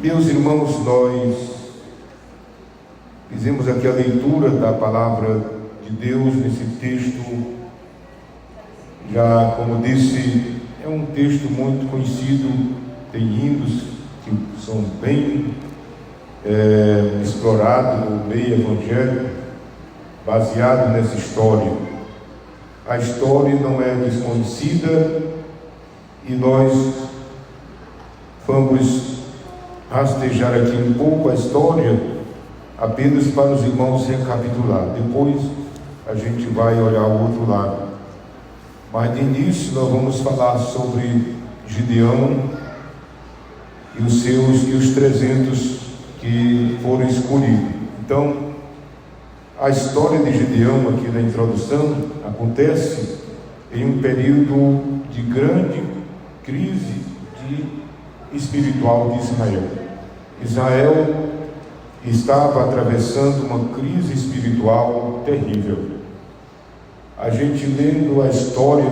Meus irmãos, nós fizemos aqui a leitura da palavra de Deus nesse texto. Já, como disse, é um texto muito conhecido, tem hinos que são bem explorados no meio evangélico, baseado nessa história. A história não é desconhecida e nós vamos rastejar aqui um pouco a história, apenas para os irmãos recapitular. Depois a gente vai olhar o outro lado. Mas de início nós vamos falar sobre Gideão e os 300 que foram escolhidos. Então, a história de Gideão aqui na introdução acontece em um período de grande crise espiritual de Israel. Israel estava atravessando uma crise espiritual terrível. A gente lendo a história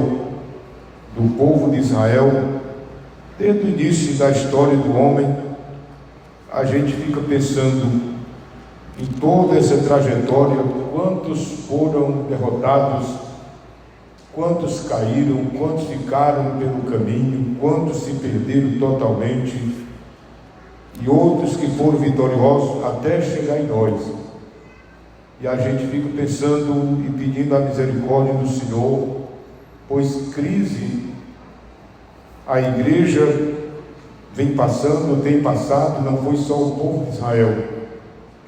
do povo de Israel, desde o início da história do homem, a gente fica pensando em toda essa trajetória, quantos foram derrotados, quantos caíram, quantos ficaram pelo caminho, quantos se perderam totalmente, e outros que foram vitoriosos até chegar em nós. E a gente fica pensando e pedindo a misericórdia do Senhor, pois crise a igreja vem passando, tem passado, não foi só o povo de Israel.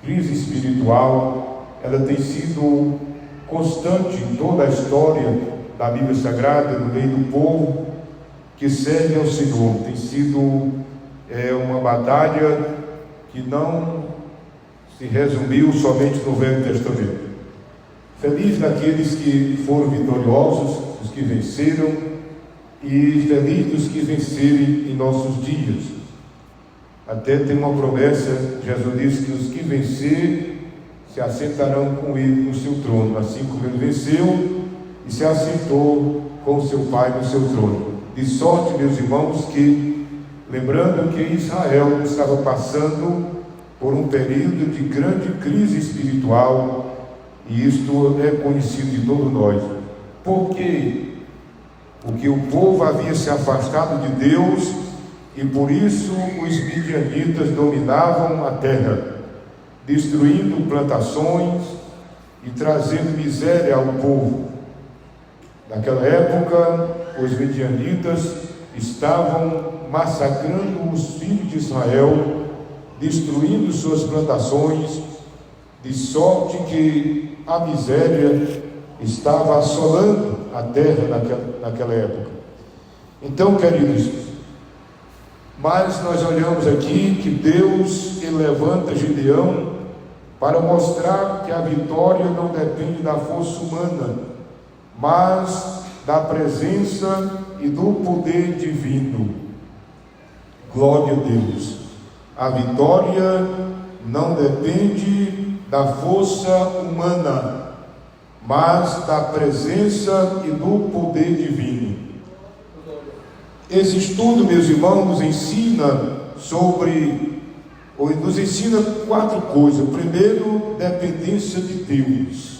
Crise espiritual, ela tem sido constante em toda a história da Bíblia Sagrada, no meio do povo que serve ao Senhor. Tem sido uma batalha que não se resumiu somente no Velho Testamento. Feliz daqueles que foram vitoriosos, os que venceram, e feliz dos que vencerem em nossos dias. Até tem uma promessa, Jesus disse que os que vencerem se assentarão com ele no seu trono, assim como ele venceu e se assentou com o seu Pai no seu trono. De sorte, meus irmãos, que, lembrando que Israel estava passando por um período de grande crise espiritual, e isto é conhecido de todos nós. Por quê? Porque o povo havia se afastado de Deus, e por isso os midianitas dominavam a terra, destruindo plantações e trazendo miséria ao povo. Naquela época, os midianitas estavam massacrando os filhos de Israel, destruindo suas plantações, de sorte que a miséria estava assolando a terra naquela época. Então, queridos, mas nós olhamos aqui que Deus levanta Gideão para mostrar que a vitória não depende da força humana, mas da presença e do poder divino. Glória a Deus. A vitória não depende da força humana, mas da presença e do poder divino. Esse estudo, meus irmãos, nos ensina quatro coisas. Primeiro, dependência de Deus.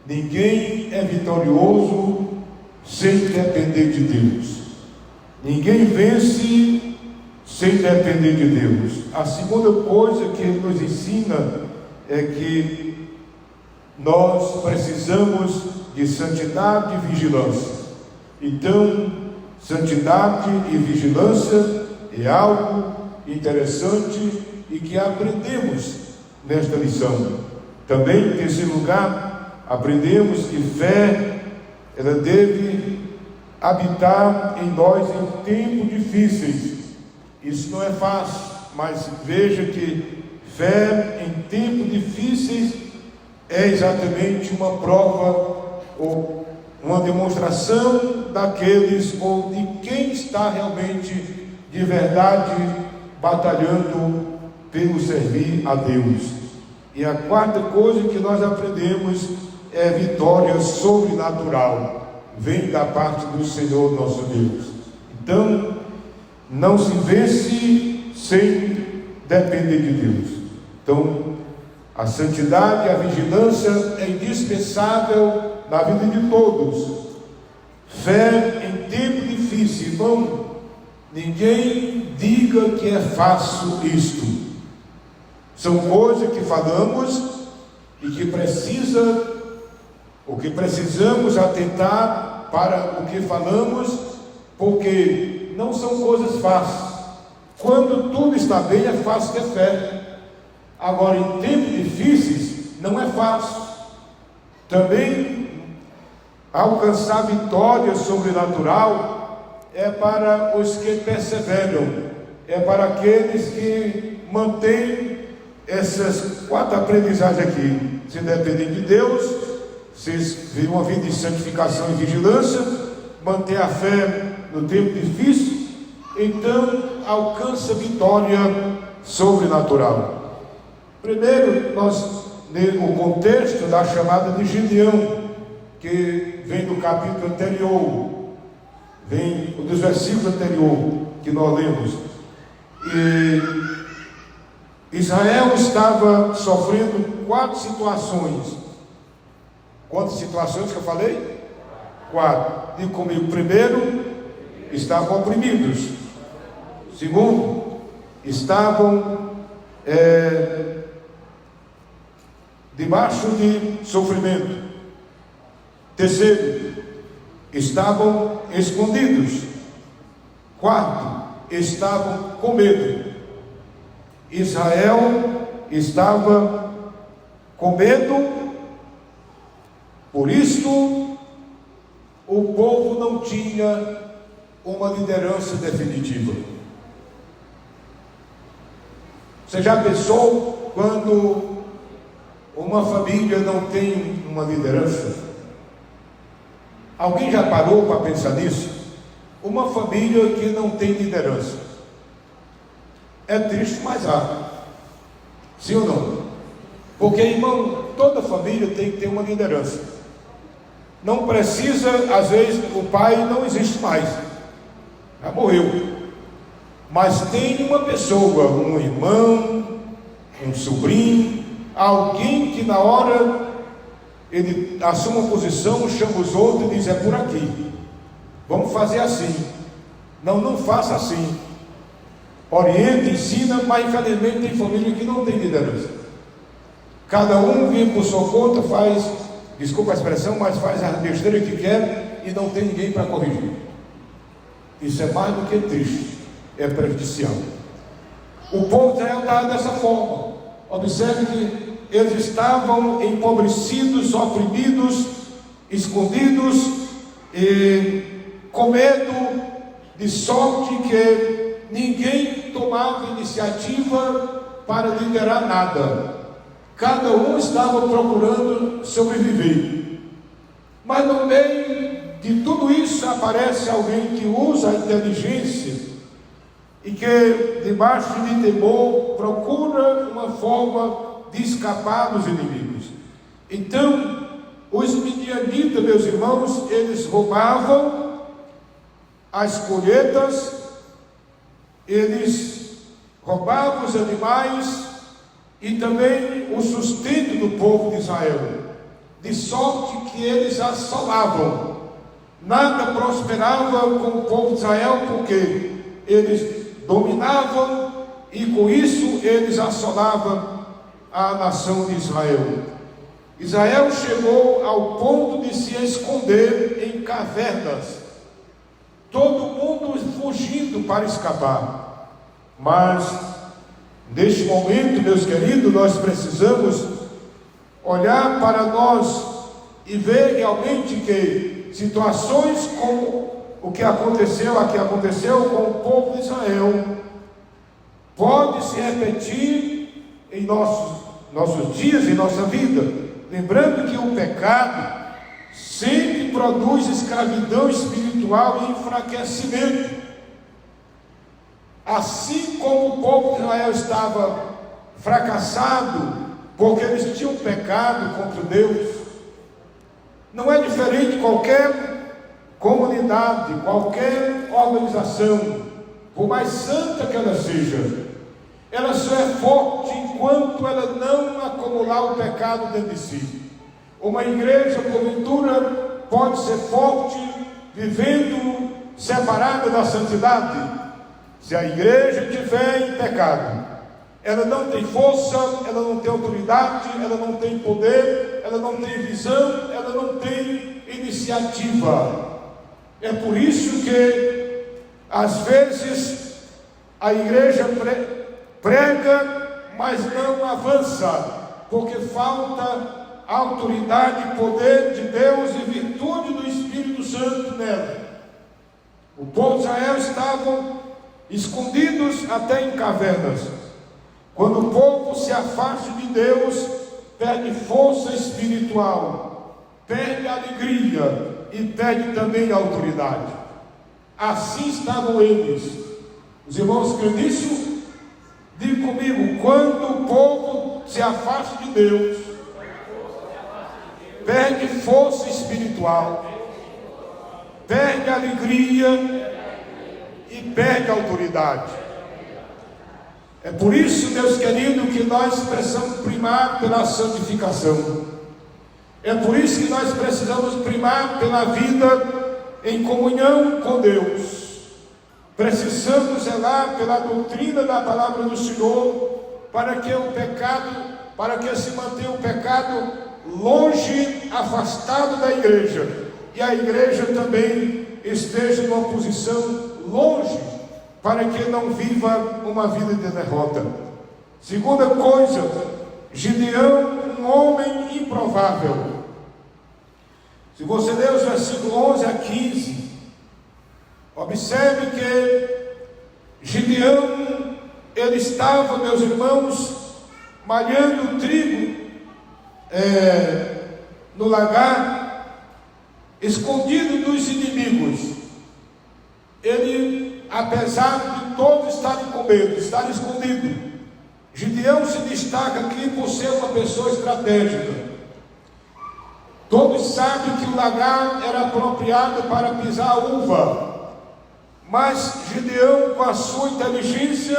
Ninguém é vitorioso sem depender de Deus. Ninguém vence sem depender de Deus. A segunda coisa que ele nos ensina é que nós precisamos de santidade e vigilância. Então, santidade e vigilância é algo interessante e que aprendemos nesta lição. Também, em terceiro lugar, aprendemos que fé, ela deve habitar em nós em tempos difíceis. Isso não é fácil, mas veja que fé em tempos difíceis é exatamente uma prova ou uma demonstração daqueles ou de quem está realmente de verdade batalhando pelo servir a Deus. E a quarta coisa que nós aprendemos é vitória sobrenatural, vem da parte do Senhor nosso Deus. Então, não se vence sem depender de Deus. Então, a santidade e a vigilância é indispensável na vida de todos. Fé em tempo difícil, irmão, ninguém diga que é fácil isto. São coisas que falamos e que precisamos atentar para o que falamos, porque não são coisas fáceis. Quando tudo está bem, é fácil ter fé. Agora, em tempos difíceis, não é fácil. Também, alcançar vitória sobrenatural é para os que perseveram, é para aqueles que mantêm essas 4 aprendizagens aqui. Se depender de Deus, se viver uma vida de santificação e vigilância, manter a fé no tempo difícil, então alcança vitória sobrenatural. Primeiro, nós lemos o contexto da chamada de Gideão, que vem do capítulo anterior, vem dos versículos anteriores que nós lemos. E Israel estava sofrendo 4 situações. Quantas situações que eu falei? 4. Diga comigo. Primeiro, estavam oprimidos. Segundo, estavam debaixo de sofrimento. Terceiro, estavam escondidos. Quarto, estavam com medo. Israel estava com medo, por isso o povo não tinha uma liderança definitiva. Você já pensou quando uma família não tem uma liderança? Alguém já parou para pensar nisso? Uma família que não tem liderança é triste, mas há. Sim ou não? Porque, irmão, toda família tem que ter uma liderança. Não precisa, às vezes, o pai não existe mais, já morreu, mas tem uma pessoa, um irmão, um sobrinho, alguém que na hora ele assume uma posição, chama os outros e diz: é por aqui, vamos fazer assim, não faça assim, orienta, ensina. Mas infelizmente tem família que não tem liderança, cada um vem por sua conta, faz, desculpa a expressão, mas faz a besteira que quer e não tem ninguém para corrigir. Isso é mais do que triste, é prejudicial. O povo de Israel estava dessa forma. Observe que eles estavam empobrecidos, oprimidos, escondidos e com medo, de sorte que ninguém tomava iniciativa para liderar nada. Cada um estava procurando sobreviver. Mas no meio de tudo isso aparece alguém que usa a inteligência e que, debaixo de temor, procura uma forma de escapar dos inimigos. Então, os midianitas, meus irmãos, eles roubavam as colheitas, eles roubavam os animais e também o sustento do povo de Israel, de sorte que eles assolavam. Nada prosperava com o povo de Israel, porque eles dominavam e com isso eles assolavam a nação de Israel. Israel chegou ao ponto de se esconder em cavernas, todo mundo fugindo para escapar. Mas neste momento, meus queridos, nós precisamos olhar para nós e ver realmente que situações como o que aconteceu com o povo de Israel pode se repetir em nossos dias, em nossa vida. Lembrando que o pecado sempre produz escravidão espiritual e enfraquecimento. Assim como o povo de Israel estava fracassado porque eles tinham pecado contra Deus, não é diferente de qualquer comunidade, qualquer organização, por mais santa que ela seja. ela só é forte enquanto ela não acumular o pecado dentro de si. Uma igreja, porventura, pode ser forte vivendo separada da santidade. Se a igreja estiver em pecado, ela não tem força, ela não tem autoridade, ela não tem poder, ela não tem visão, ela não tem iniciativa. É por isso que às vezes a igreja prega, mas não avança, porque falta autoridade, poder de Deus e virtude do Espírito Santo nela. O povo de Israel estavam escondidos até em cavernas. Quando o povo se afasta de Deus, perde força espiritual, perde alegria e perde também a autoridade. Assim estavam eles. Os irmãos creem nisso? Diga comigo: quando o povo se afasta de Deus, perde força espiritual, perde alegria e perde autoridade. É por isso, meus queridos, que nós precisamos primar pela santificação. É por isso que nós precisamos primar pela vida em comunhão com Deus. Precisamos zelar pela doutrina da palavra do Senhor, para que se mantenha o pecado longe, afastado da igreja, e a igreja também esteja numa posição longe, para que não viva uma vida de derrota. Segunda coisa, Gideão, um homem improvável. Se você ler os versículos 11 a 15, observe que Gideão, ele estava, meus irmãos, malhando trigo no lagar, escondido dos inimigos. Ele, apesar de todos estarem com medo, estar escondido, Gideão se destaca aqui por ser uma pessoa estratégica. Todos sabem que o lagar era apropriado para pisar a uva, mas Gideão, com a sua inteligência,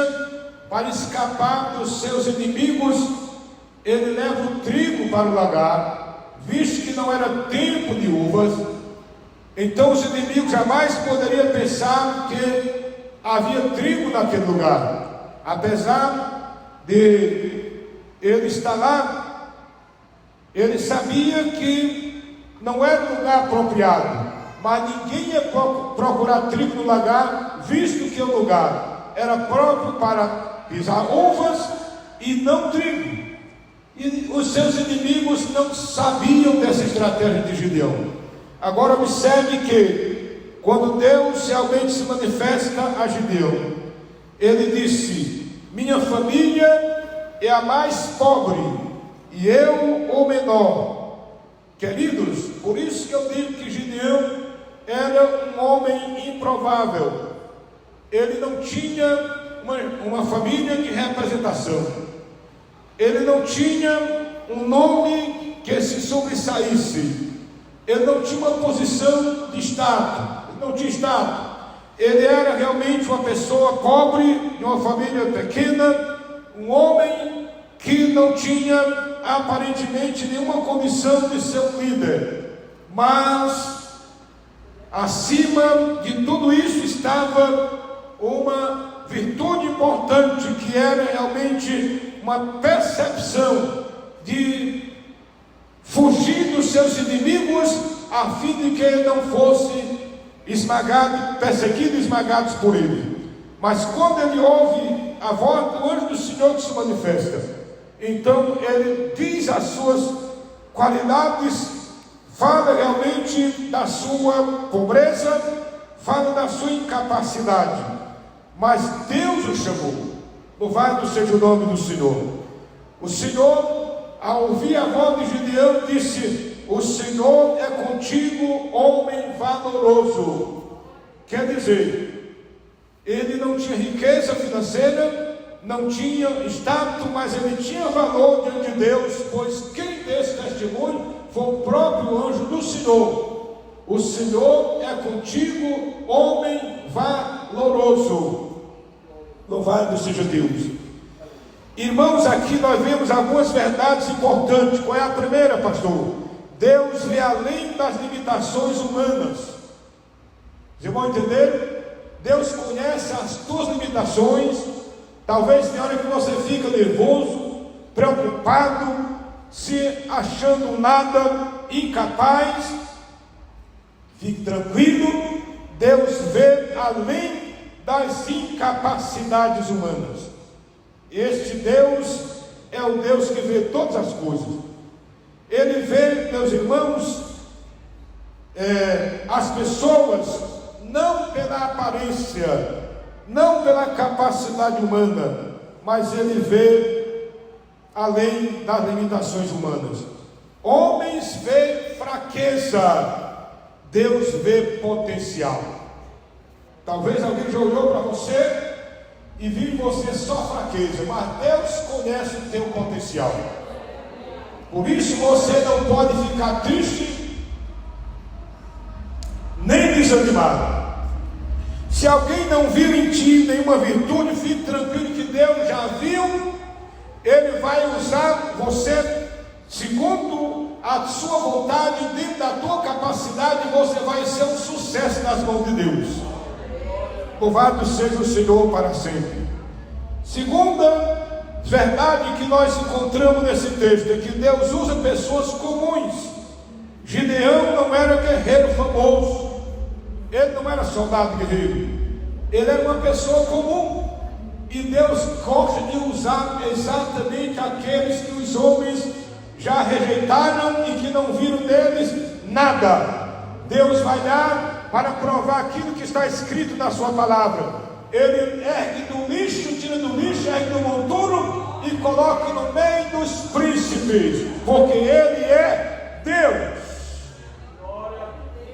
para escapar dos seus inimigos, ele leva o trigo para o lagar, visto que não era tempo de uvas. Então os inimigos jamais poderiam pensar que havia trigo naquele lugar. Apesar de ele estar lá, ele sabia que não era um lugar apropriado, mas ninguém ia procurar trigo no lagar, visto que o lugar era próprio para pisar uvas e não trigo. E os seus inimigos não sabiam dessa estratégia de Gideão. Agora observe que quando Deus realmente se manifesta a Gideão, ele disse: minha família é a mais pobre e eu o menor. Queridos, por isso que eu digo que Gideão era um homem improvável. Ele não tinha uma família de representação. Ele não tinha um nome que se sobressaísse. Ele não tinha uma posição de status. Ele não tinha status. Ele era realmente uma pessoa pobre, de uma família pequena, um homem que não tinha aparentemente nenhuma condição de ser um líder. Mas acima de tudo isso estava uma virtude importante, que era realmente uma percepção de fugir dos seus inimigos, a fim de que ele não fosse esmagado, perseguido e esmagados por ele. Mas quando ele ouve a voz do anjo do Senhor que se manifesta, então ele diz as suas qualidades, fala realmente da sua pobreza, fala da sua incapacidade, mas Deus o chamou. Louvado seja o nome do Senhor. O Senhor, ao ouvir a voz de Gideão, disse: o Senhor é contigo, homem valoroso. Quer dizer, ele não tinha riqueza financeira, não tinha status, mas ele tinha valor diante de Deus, pois quem desse testemunho foi o próprio anjo do Senhor. O Senhor é contigo, homem valoroso. Louvado seja Deus. Irmãos, aqui nós vemos algumas verdades importantes. Qual é a primeira, pastor? Deus vê além das limitações humanas. Vocês vão entender? Deus conhece as tuas limitações. Talvez tem hora que você fica nervoso, preocupado, se achando nada, incapaz. Fique tranquilo, Deus vê além das incapacidades humanas. Este Deus é o Deus que vê todas as coisas. Ele vê, meus irmãos, as pessoas não pela aparência, não pela capacidade humana, mas ele vê além das limitações humanas. Homens vê fraqueza, Deus vê potencial. Talvez alguém já olhou para você e viu em você só fraqueza, mas Deus conhece o teu potencial. Por isso você não pode ficar triste, nem desanimado. Se alguém não viu em ti nenhuma virtude, fique tranquilo que Deus já viu. Ele vai usar você segundo a sua vontade, dentro da tua capacidade. Você vai ser um sucesso nas mãos de Deus. Louvado seja o Senhor para sempre. Segunda verdade que nós encontramos nesse texto é que Deus usa pessoas comuns. Gideão não era guerreiro famoso, ele não era soldado guerreiro, ele era uma pessoa comum. E Deus gosta de usar exatamente aqueles que os homens já rejeitaram e que não viram deles nada. Deus vai dar para provar aquilo que está escrito na sua palavra. Ele ergue do lixo, tira do lixo, ergue do monturo e coloca no meio dos príncipes, porque Ele é Deus.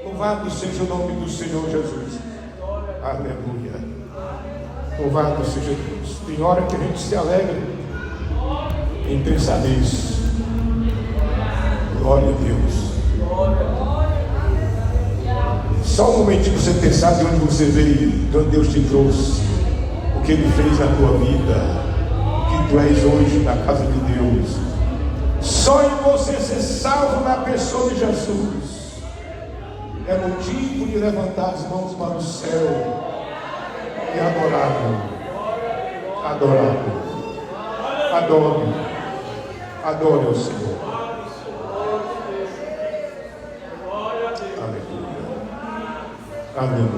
Louvado seja o nome do Senhor Jesus. Aleluia. Louvado seja Deus. Tem hora que a gente se alegra em pensar nisso. Glória a Deus. Só um momentinho para você pensar de onde você veio, de onde Deus te trouxe, o que Ele fez na tua vida, o que tu és hoje na casa de Deus. Só em você ser salvo na pessoa de Jesus é motivo de levantar as mãos para o céu e adorá-lo. Adorá-lo. Adore. Adore ao Senhor. Aleluia.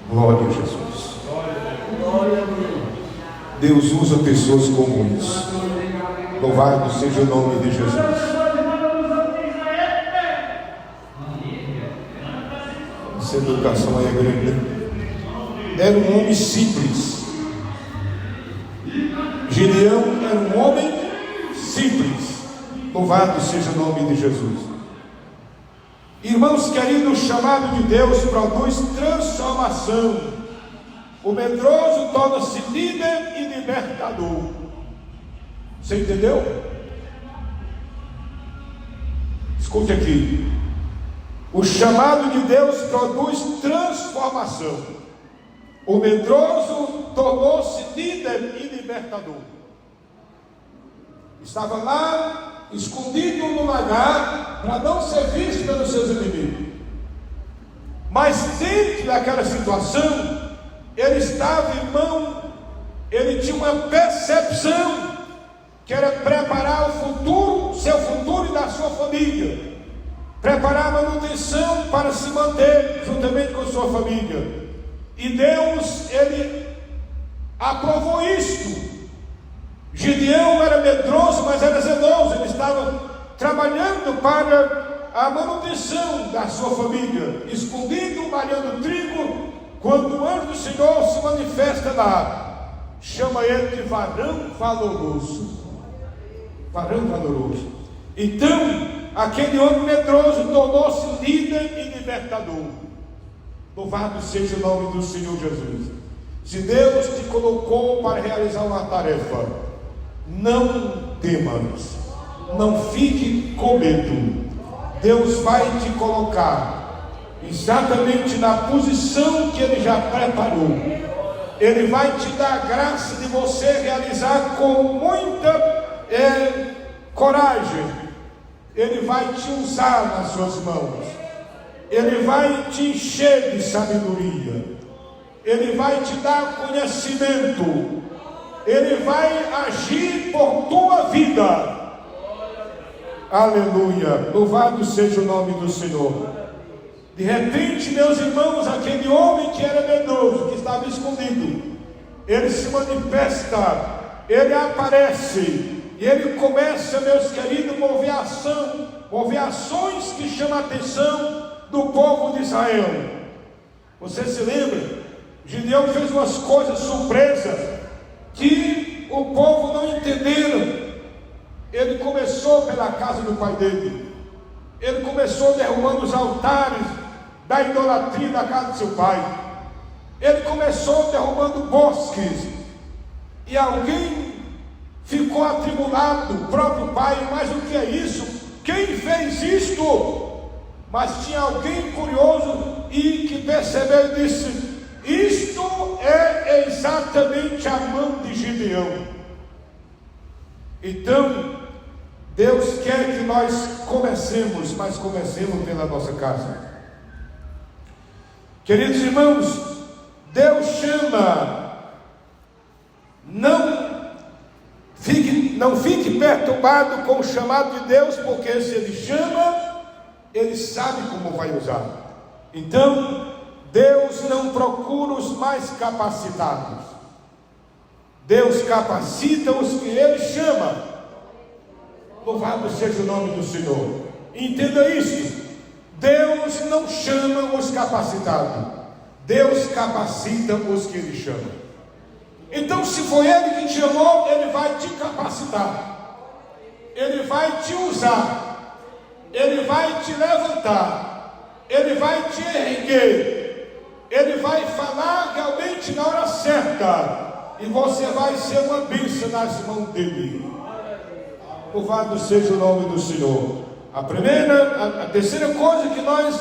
Glória a Jesus. Deus usa pessoas comuns. Louvado seja o nome de Jesus. Essa educação aí é grande. Era um homem simples. Gideão era um homem simples. Louvado seja o nome de Jesus. Irmãos queridos, o chamado de Deus produz transformação. O medroso torna-se líder e libertador. Você entendeu? Escute aqui. O chamado de Deus produz transformação. O medroso tornou-se líder e libertador. Estava lá escondido no lagar, para não ser visto pelos seus inimigos. Mas dentro daquela situação, ele estava, irmão, ele tinha uma percepção, que era preparar o futuro, seu futuro e da sua família, preparar a manutenção para se manter juntamente com sua família. E Deus, ele aprovou isto. Gideão era medroso, mas era zeloso. Ele estava trabalhando para a manutenção da sua família, escondido, malhando trigo, quando o anjo do Senhor se manifesta lá, chama ele de varão valoroso. Varão valoroso. Então, aquele homem medroso tornou-se líder e libertador. Louvado seja o nome do Senhor Jesus. Se Deus te colocou para realizar uma tarefa, não temas, não fique com medo. Deus vai te colocar exatamente na posição que Ele já preparou. Ele vai te dar a graça de você realizar com muita coragem. Ele vai te usar nas suas mãos. Ele vai te encher de sabedoria. Ele vai te dar conhecimento. Ele vai agir por tua vida. Aleluia. Louvado seja o nome do Senhor. De repente, meus irmãos, aquele homem que era medroso, que estava escondido, ele se manifesta, ele aparece, e ele começa, meus queridos, mover ações que chamam a atenção do povo de Israel. Você se lembra? Gideão fez umas coisas surpresas que o povo não entenderam. Ele começou pela casa do pai dele. Ele começou derrubando os altares da idolatria da casa de seu pai. Ele começou derrubando bosques. E alguém ficou atribulado, o próprio pai. Mas o que é isso? Quem fez isto? Mas tinha alguém curioso e que percebeu e disse: isto é exatamente a mão de Gideão. Então, Deus quer que nós comecemos, mas comecemos pela nossa casa. Queridos irmãos, Deus chama. Não fique perturbado com o chamado de Deus, porque se Ele chama, Ele sabe como vai usar. Então, Deus não procura os mais capacitados. Deus capacita os que Ele chama. Louvado seja o nome do Senhor. Entenda isso. Deus não chama os capacitados. Deus capacita os que Ele chama. Então, se foi Ele que te chamou, Ele vai te capacitar. Ele vai te usar. Ele vai te levantar. Ele vai te erguer. Ele vai falar realmente na hora certa. E você vai ser uma bênção nas mãos dele. Louvado seja o nome do Senhor. A terceira coisa que nós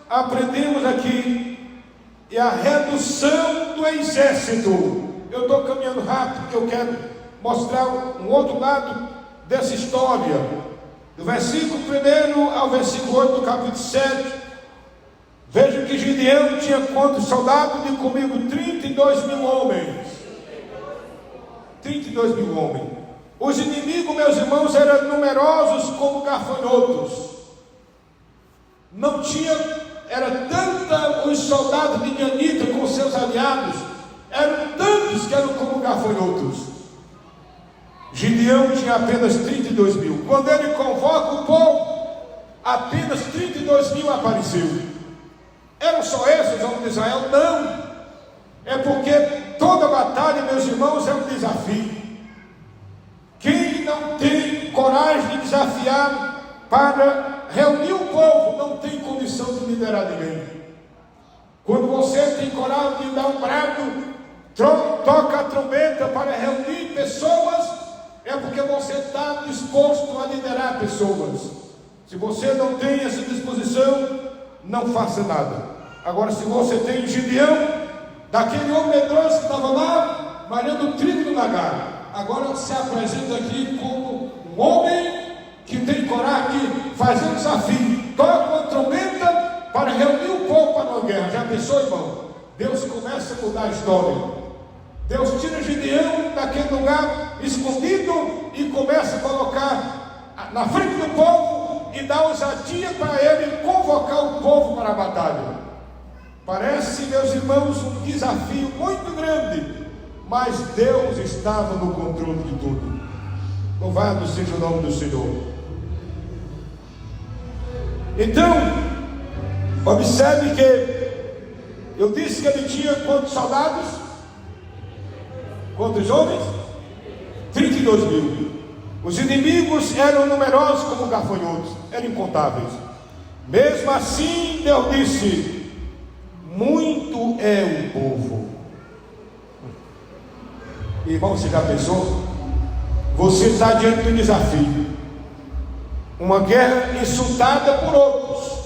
aprendemos aqui é a redução do exército. Eu estou caminhando rápido porque eu quero mostrar um outro lado dessa história. Do versículo 1 ao versículo 8 do capítulo 7. Veja que Gideão tinha quantos soldados? De comigo 32 mil homens. 32 mil homens. Os inimigos, meus irmãos, eram numerosos como gafanhotos. Não tinha, era tanta os soldados de Midianita com seus aliados, eram tantos que eram como gafanhotos. Gideão tinha apenas 32 mil. Quando ele convoca o povo, apenas 32 mil apareceu. Eram só esses homens de Israel? Não. É porque toda batalha, meus irmãos, é um desafio. Quem não tem coragem de desafiar para reunir o povo, não tem condição de liderar ninguém. Quando você tem coragem de dar um brado, toca a trombeta para reunir pessoas, é porque você está disposto a liderar pessoas. Se você não tem essa disposição, não faça nada. Agora, se você tem Gideão, daquele homem medroso que estava lá, malhando trigo no lagar, agora se apresenta aqui como um homem que tem coragem de fazer um desafio. Toca uma trombeta para reunir o povo para uma guerra. Já pensou, irmão? Deus começa a mudar a história. Deus tira Gideão daquele lugar escondido e começa a colocar na frente do povo e dá ousadia para ele convocar o povo para a batalha. Parece, meus irmãos, um desafio muito grande, mas Deus estava no controle de tudo. Louvado seja o nome do Senhor. Então, observe que eu disse que ele tinha quantos soldados? Quantos homens? 32 mil. Os inimigos eram numerosos como gafanhotos, eram incontáveis. Mesmo assim, Deus disse: muito é o povo. Irmão, você já pensou? Você está diante de um desafio, uma guerra insultada por outros,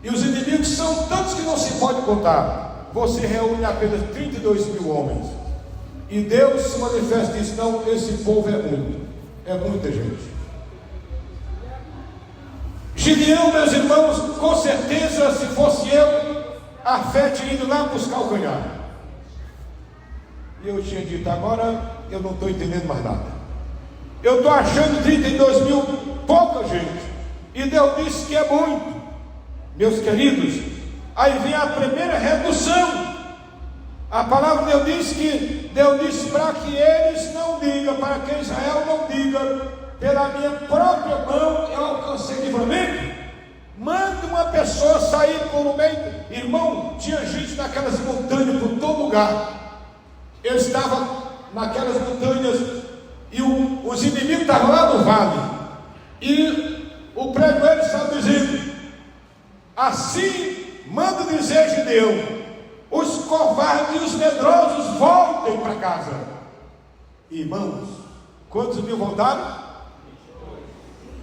e os inimigos são tantos que não se pode contar. você reúne apenas 32 mil homens. E Deus se manifesta e diz: não, esse povo é muito. É muita gente. Gideão, meus irmãos, com certeza, se fosse eu, a fé tinha ido lá buscar o canhar. E eu tinha dito: agora eu não estou entendendo mais nada. Eu estou achando 32 mil pouca gente. E Deus disse que é muito. Meus queridos, aí vem a primeira redução. A palavra de Deus diz que Deus disse para que eles não digam, para que Israel não diga: pela minha própria mão eu alcancei livramento. Manda uma pessoa sair por um meio. Irmão, tinha gente naquelas montanhas por todo lugar. Eu estava naquelas montanhas e os inimigos estavam lá no vale. E o pregoeiro estava dizendo: assim manda dizer Gideão: os covardes e os medrosos voltem para casa. Irmãos, quantos mil voltaram?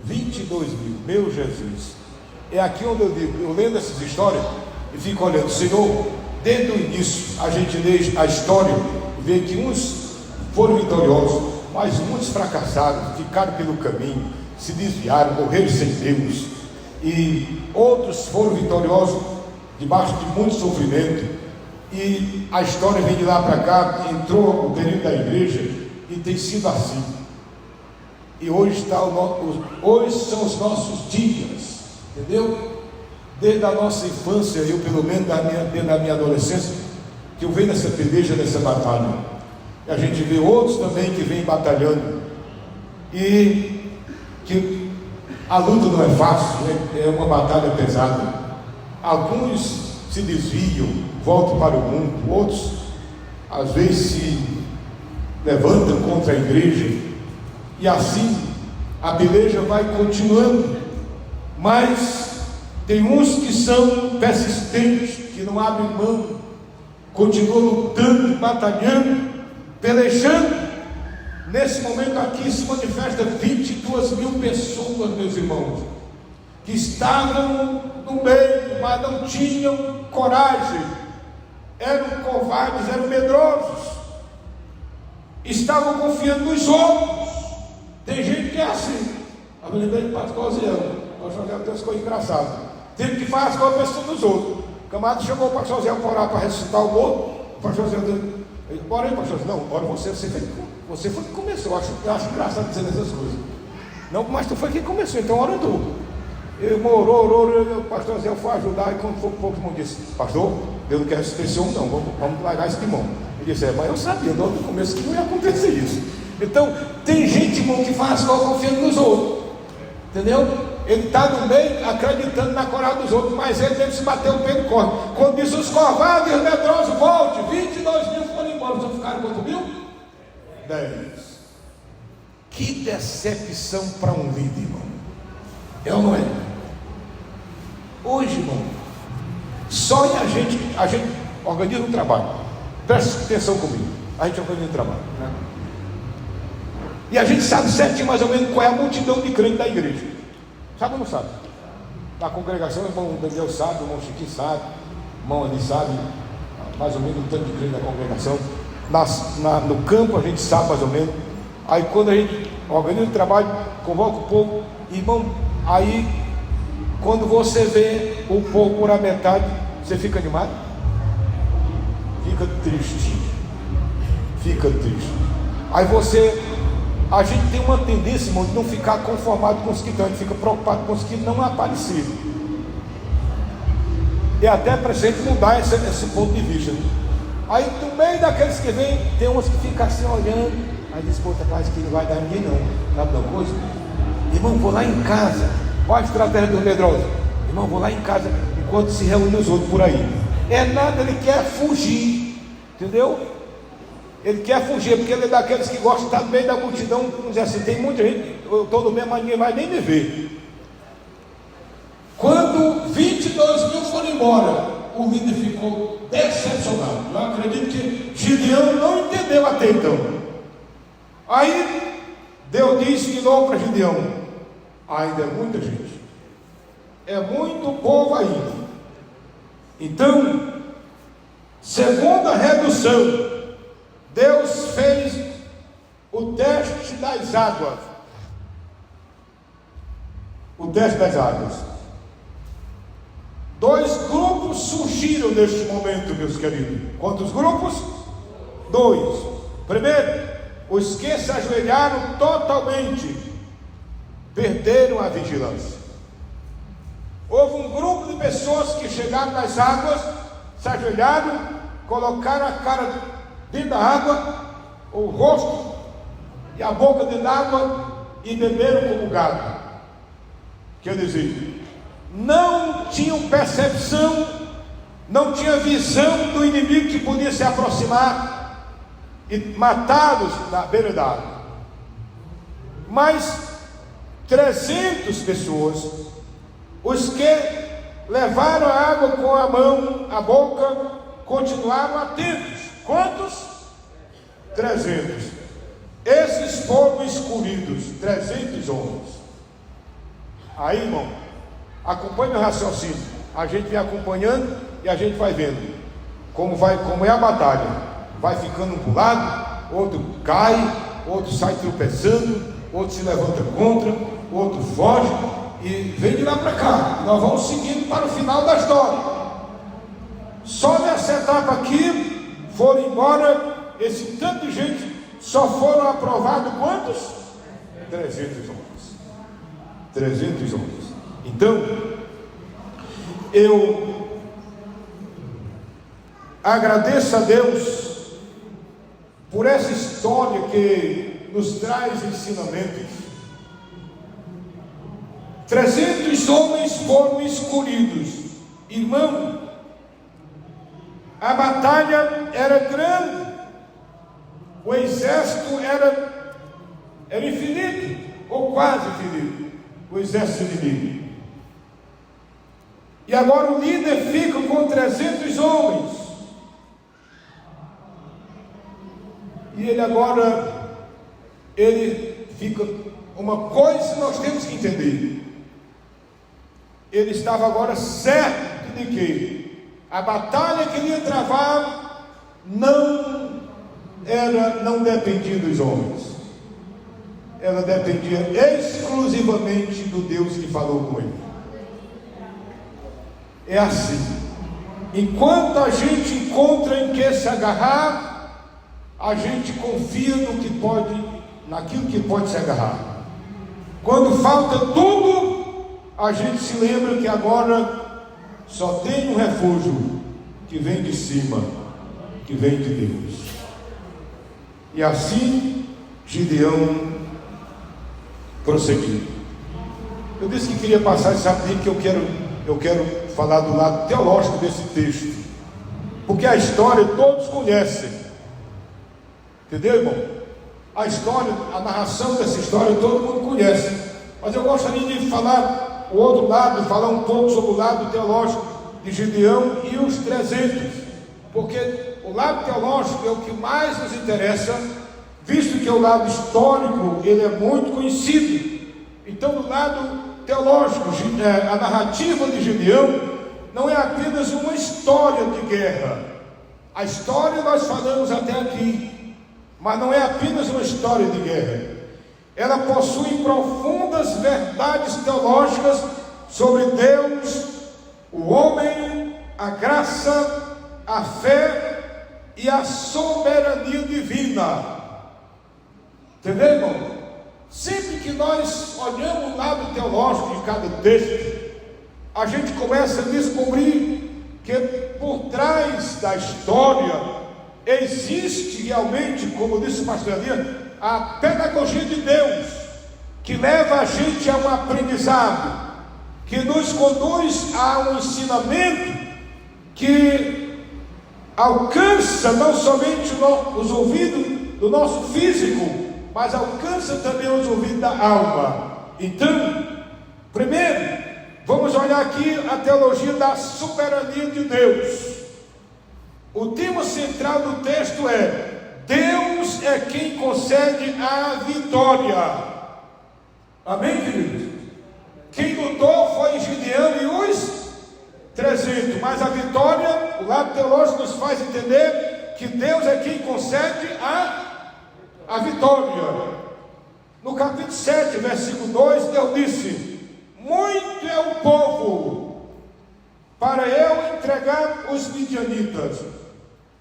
22 mil, meu Jesus. É aqui onde eu digo, eu lendo essas histórias e fico olhando: Senhor, desde o início a gente lê a história e vê que uns foram vitoriosos, mas muitos fracassaram, ficaram pelo caminho, se desviaram, morreram sem Deus. E outros foram vitoriosos debaixo de muito sofrimento. E a história vem de lá para cá, entrou o período da igreja e tem sido assim. E hoje hoje são os nossos dias, entendeu? Desde a nossa infância, eu pelo menos desde a minha adolescência, que eu venho nessa peleja, nessa batalha. E a gente vê outros também que vêm batalhando, e que a luta não é fácil, né? É uma batalha pesada. Alguns se desviam, voltam para o mundo, outros às vezes se levantam contra a igreja. E assim a peleja vai continuando. Mas tem uns que são persistentes, que não abrem mão, continuam lutando, batalhando, pelejando. Nesse momento aqui se manifesta 22 mil pessoas, meus irmãos, que estavam no meio, mas não tinham coragem, eram covardes, eram medrosos, estavam confiando nos outros. Tem gente que é assim. Eu me lembrei do pastor Zé. O pastor Zé tem umas coisas engraçadas. Tem que faz as coisas pensando nos outros. O camarada chamou o pastor Zé para orar, para ressuscitar o morto. O pastor Zé disse: ora aí, pastor Zé. Não, ora você foi que começou. Eu acho engraçado dizer essas coisas. Não, mas tu foi quem começou, então ora tu. Ele orou, o pastor Zé foi ajudar. E quando foi pouco, o irmão disse: pastor, Deus não quer esse homem, não. Vamos largar esse timão. Ele disse: mas eu sabia, desde o começo, que não ia acontecer isso. Então, tem gente, irmão, que faz só confiando nos outros, entendeu? Ele está no meio, acreditando na coragem dos outros, mas ele deve se bater o pé no corpo. Quando diz: os covardes e os medrosos, volte. 22 mil foram embora, só ficaram quanto mil? 10. Que decepção para um líder, irmão. É ou não é? Hoje, irmão, só em a gente organiza um trabalho. Presta atenção comigo. A gente organiza um trabalho, né? E a gente sabe certinho mais ou menos qual é a multidão de crentes da igreja. Sabe ou não sabe? Na congregação, o irmão Daniel sabe, o irmão Chiquinho sabe, o irmão Ali sabe, mais ou menos o tanto de crente da congregação. No campo a gente sabe mais ou menos. Aí quando a gente organiza o trabalho, convoca o povo, irmão, aí quando você vê o povo por a metade, você fica animado? Fica triste. Fica triste. Aí a gente tem uma tendência, irmão, de não ficar conformado com os que estão, a gente fica preocupado com os que não apareceram. E até para a gente mudar esse ponto de vista, né? Aí no meio daqueles que vêm, tem uns que ficam assim olhando, aí diz: pô, parece que não vai dar ninguém não, sabe de uma coisa? Irmão, vou lá em casa. Olha a estratégia dos medrosos. Irmão, vou lá em casa enquanto se reúnem os outros por aí. É nada, ele quer fugir, entendeu? Ele quer fugir, porque ele é daqueles que gostam de estar no meio da multidão. Vamos dizer assim, tem muita gente, eu estou no mesmo, mas ninguém vai nem me ver. Quando 22 mil foram embora, o líder ficou decepcionado. Eu acredito que Gideão não entendeu até então. Aí Deus disse de novo para Gideão: ainda é muita gente, é muito povo ainda. Então Segunda redução, Deus fez o teste das águas. O teste das águas. Dois grupos surgiram neste momento, meus queridos. Quantos grupos? Dois. Primeiro, os que se ajoelharam totalmente, perderam a vigilância. Houve um grupo de pessoas que chegaram nas águas, se ajoelharam, colocaram a cara dentro da água, o rosto e a boca dentro da água e beberam como gado. Quer dizer, não tinham percepção, não tinha visão do inimigo que podia se aproximar e matá-los na beira da água. Mas 300 pessoas, os que levaram a água com a mão, a boca, continuaram atentos. Quantos? 300. Esses foram escolhidos, 300 homens. Aí, irmão, acompanhe o raciocínio. A gente vem acompanhando e a gente vai vendo como é a batalha. Vai ficando um para o lado, outro cai, outro sai tropeçando, outro se levanta contra, outro foge e vem de lá para cá. Nós vamos seguindo para o final da história. Só nessa etapa aqui foram embora esse tanto de gente. Só foram aprovados quantos? 300 homens. 300 homens. Então, eu agradeço a Deus por essa história que nos traz ensinamentos. 300 homens foram escolhidos. Irmão, a batalha era grande, o exército era infinito, ou quase infinito, o exército inimigo. E agora o líder fica com 300 homens, e ele fica, uma coisa nós temos que entender, ele estava agora certo de que a batalha que ele ia travar não dependia dos homens, ela dependia exclusivamente do Deus que falou com ele. É assim, enquanto a gente encontra em que se agarrar, a gente confia naquilo que pode se agarrar. Quando falta tudo, a gente se lembra que agora só tem um refúgio que vem de cima, que vem de Deus. E assim Gideão prosseguiu. Eu disse que queria passar esse rapidinho, que eu quero falar do lado teológico desse texto, porque a história todos conhecem, entendeu, irmão? A história, a narração dessa história todo mundo conhece, mas eu gostaria de falar o outro lado, falar um pouco sobre o lado teológico de Gideão e os 300, porque o lado teológico é o que mais nos interessa, visto que o lado histórico ele é muito conhecido. Então, do lado teológico, a narrativa de Gideão não é apenas uma história de guerra. A história nós falamos até aqui, mas não é apenas uma história de guerra. Ela possui profundas verdades teológicas sobre Deus, o homem, a graça, a fé e a soberania divina. Entendeu, irmão? Sempre que nós olhamos o lado teológico de cada texto, a gente começa a descobrir que por trás da história existe realmente, como disse o pastor Elias, a pedagogia de Deus, que leva a gente a um aprendizado, que nos conduz a um ensinamento que alcança não somente os ouvidos do nosso físico, mas alcança também os ouvidos da alma. Então, primeiro, vamos olhar aqui a teologia da soberania de Deus. O tema central do texto é: Deus é quem concede a vitória. Amém, queridos? Quem lutou foi Gideão e os 300. Mas a vitória, o lado teológico nos faz entender que Deus é quem concede a vitória. No capítulo 7, versículo 2, Deus disse: muito é o povo para eu entregar os midianitas.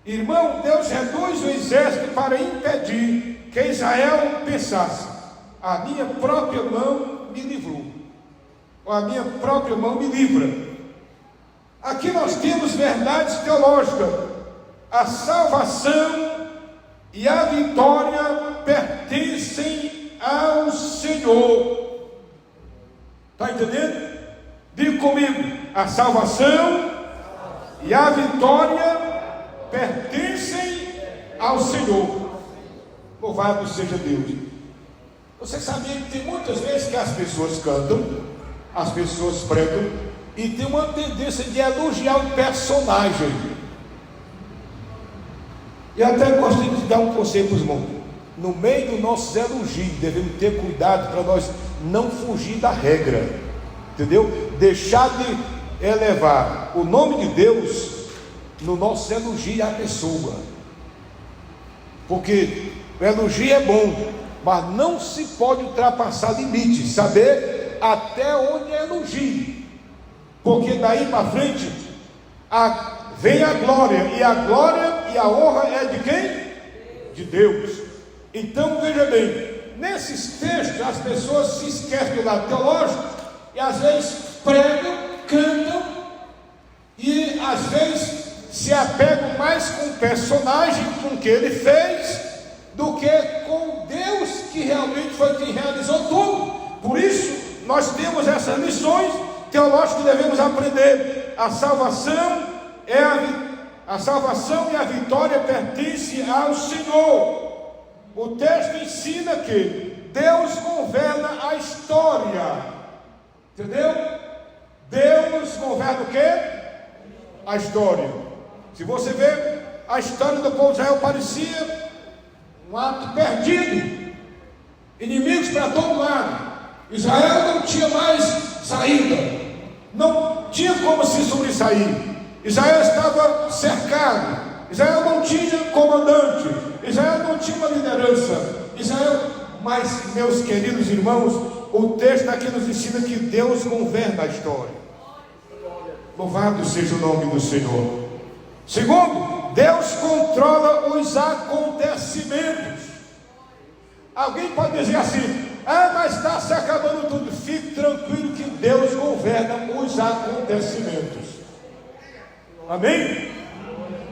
Irmão, Deus reduz o exército para impedir que Israel pensasse: a minha própria mão me livrou, ou a minha própria mão me livra. Aqui nós temos verdades teológicas. A salvação e a vitória pertencem ao Senhor. Está entendendo? Diga comigo: a salvação e a vitória pertencem ao Senhor. Louvado seja Deus. Você sabia que tem muitas vezes que as pessoas cantam, as pessoas pregam, e tem uma tendência de elogiar o personagem. E até gostaria de dar um conselho para os irmãos: no meio do nosso elogio, devemos ter cuidado para nós não fugir da regra, entendeu? Deixar de elevar o nome de Deus no nosso elogio à pessoa, porque o elogio é bom, mas não se pode ultrapassar limites, saber até onde é elogio, porque daí para frente vem a glória, e a honra é de quem? De Deus. Então veja bem, nesses textos as pessoas se esquecem do lado teológico e às vezes pregam, cantam, e às vezes se apegam mais com o personagem, com o que ele fez, do que com Deus, que realmente foi quem realizou tudo. Por isso nós temos essas lições teológicas que devemos aprender. A salvação e a vitória pertencem ao Senhor. O texto ensina que Deus governa a história, entendeu? Deus governa o quê? A história. Se você vê, a história do povo de Israel parecia um ato perdido, inimigos para todo lado. Israel não tinha mais saída, não tinha como se sobressair. Israel estava cercado, Israel não tinha comandante, Israel não tinha uma liderança. Mas meus queridos irmãos, o texto aqui nos ensina que Deus governa a história. Louvado seja o nome do Senhor. Segundo, Deus controla os acontecimentos. Alguém pode dizer assim: mas está se acabando tudo. Fique tranquilo que Deus governa os acontecimentos. Amém?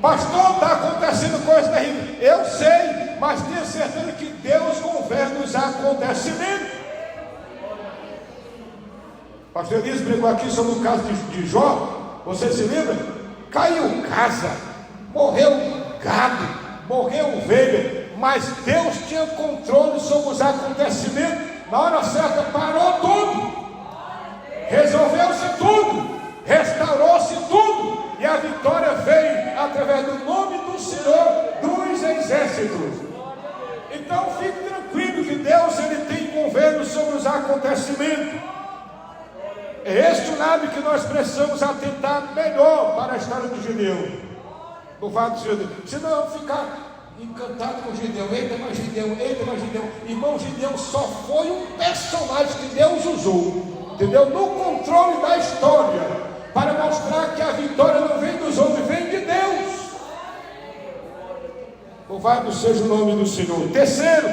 Pastor, está acontecendo coisa terrível. Eu sei, mas tenha certeza que Deus governa os acontecimentos. Pastor Elias pregou aqui sobre o caso de Jó. Você se lembra? Caiu casa, morreu gado, morreu ovelha, mas Deus tinha controle sobre os acontecimentos. Na hora certa parou tudo, resolveu-se tudo, restaurou-se tudo, e a vitória veio através do nome do Senhor dos exércitos. Então fique tranquilo que Deus ele tem governo sobre os acontecimentos. É este o lado que nós precisamos atentar melhor para a história de Gideão. Louvado seja Deus. Se não ficar encantado com Gideão, eita, mas Gideão. Irmão, Gideão só foi um personagem que Deus usou, entendeu? No controle da história, para mostrar que a vitória não vem dos homens, vem de Deus. Louvado seja o nome do Senhor. Terceiro,